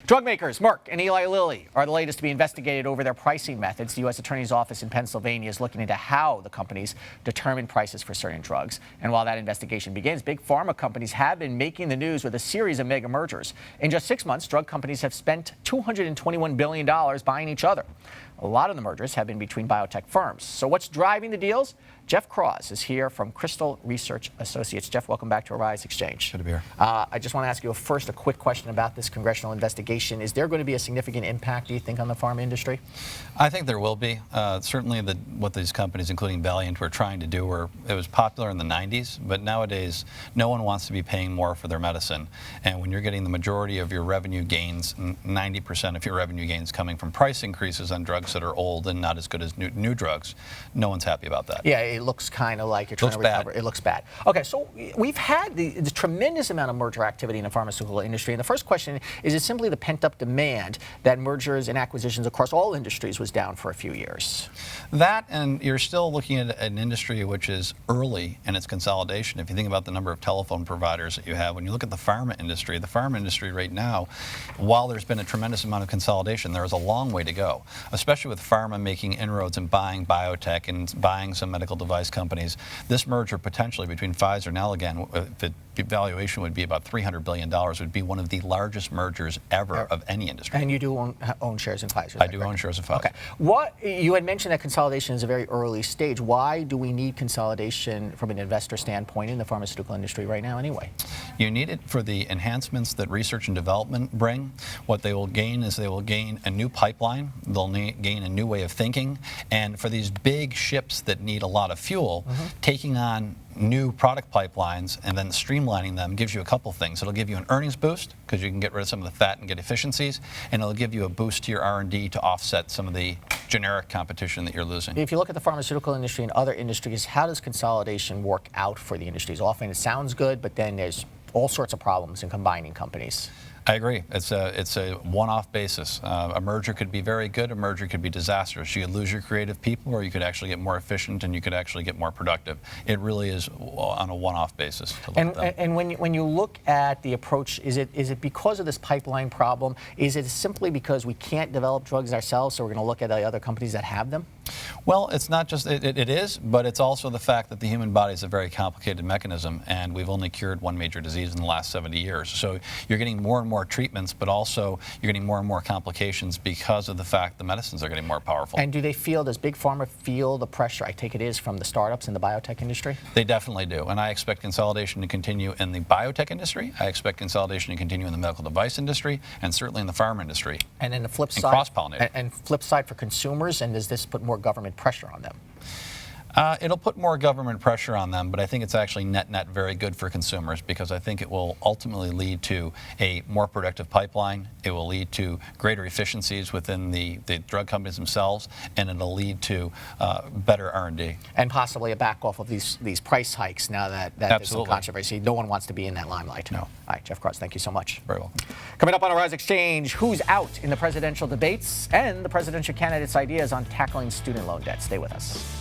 Drug makers Merck and Eli Lilly are the latest to be investigated over their pricing methods. The U.S. Attorney's Office in Pennsylvania is looking into how the companies determine prices for certain drugs. And while that investigation begins, big pharma companies have been making the news with a series of mega mergers. In just 6 months, drug companies have spent $221 billion buying each other. A lot of the mergers have been between biotech firms. So what's driving the deals? Jeff Kraws is here from Crystal Research Associates. Jeff, welcome back to Arise Xchange. Good to be here. I just want to ask you first a quick question about this congressional investigation. Is there going to be a significant impact, do you think, on the pharma industry? I think there will be. Certainly what these companies, including Valiant, were trying to do, it was popular in the 90s, but nowadays no one wants to be paying more for their medicine. And when you're getting the majority of your revenue gains, 90% of your revenue gains coming from price increases on drugs that are old and not as good as new drugs, no one's happy about that. Yeah, it looks kind of like you're trying to recover. It looks bad. Okay, so we've had the tremendous amount of merger activity in the pharmaceutical industry. And the first question is it simply the pent-up demand that mergers and acquisitions across all industries was down for a few years? That, and you're still looking at an industry which is early in its consolidation. If you think about the number of telephone providers that you have, when you look at the pharma industry right now, while there's been a tremendous amount of consolidation, there is a long way to go, especially with pharma making inroads and buying biotech and buying some medical device companies. This merger potentially between Pfizer and Allergan, the valuation would be about $300 billion, would be one of the largest mergers ever of any industry. And you do own shares in Pfizer? I do own shares of Pfizer. Okay. You had mentioned that consolidation is a very early stage. Why do we need consolidation from an investor standpoint in the pharmaceutical industry right now anyway? You need it for the enhancements that research and development bring. What they will gain is they will gain a new pipeline, they'll gain a new way of thinking, and for these big ships that need a lot of fuel, taking on new product pipelines and then streamlining them gives you a couple things. It'll give you an earnings boost because you can get rid of some of the fat and get efficiencies, and it'll give you a boost to your R&D to offset some of the generic competition that you're losing. If you look at the pharmaceutical industry and other industries, how does consolidation work out for the industries? Often it sounds good, but then there's all sorts of problems in combining companies. I agree. It's a one-off basis. A merger could be very good. A merger could be disastrous. You could lose your creative people, or you could actually get more efficient, and you could actually get more productive. It really is on a one-off basis. And when you look at the approach, is it because of this pipeline problem? Is it simply because we can't develop drugs ourselves, so we're going to look at the other companies that have them? Well, it's not just, it is, but it's also the fact that the human body is a very complicated mechanism, and we've only cured one major disease in the last 70 years. So you're getting more and more treatments, but also you're getting more and more complications because of the fact the medicines are getting more powerful. And does Big Pharma feel the pressure, I take it is, from the startups in the biotech industry? They definitely do, and I expect consolidation to continue in the biotech industry. I expect consolidation to continue in the medical device industry, and certainly in the pharma industry. And then the flip side, cross-pollinate. And flip side for consumers, and does this put more government pressure on them? It'll put more government pressure on them, but I think it's actually net very good for consumers, because I think it will ultimately lead to a more productive pipeline. It will lead to greater efficiencies within the drug companies themselves, and it'll lead to better R&D. And possibly a back off of these price hikes now that there's some controversy. No one wants to be in that limelight. No. All right, Jeff Kraws, thank you so much. Very welcome. Coming up on Arise Xchange, who's out in the presidential debates and the presidential candidates' ideas on tackling student loan debt. Stay with us.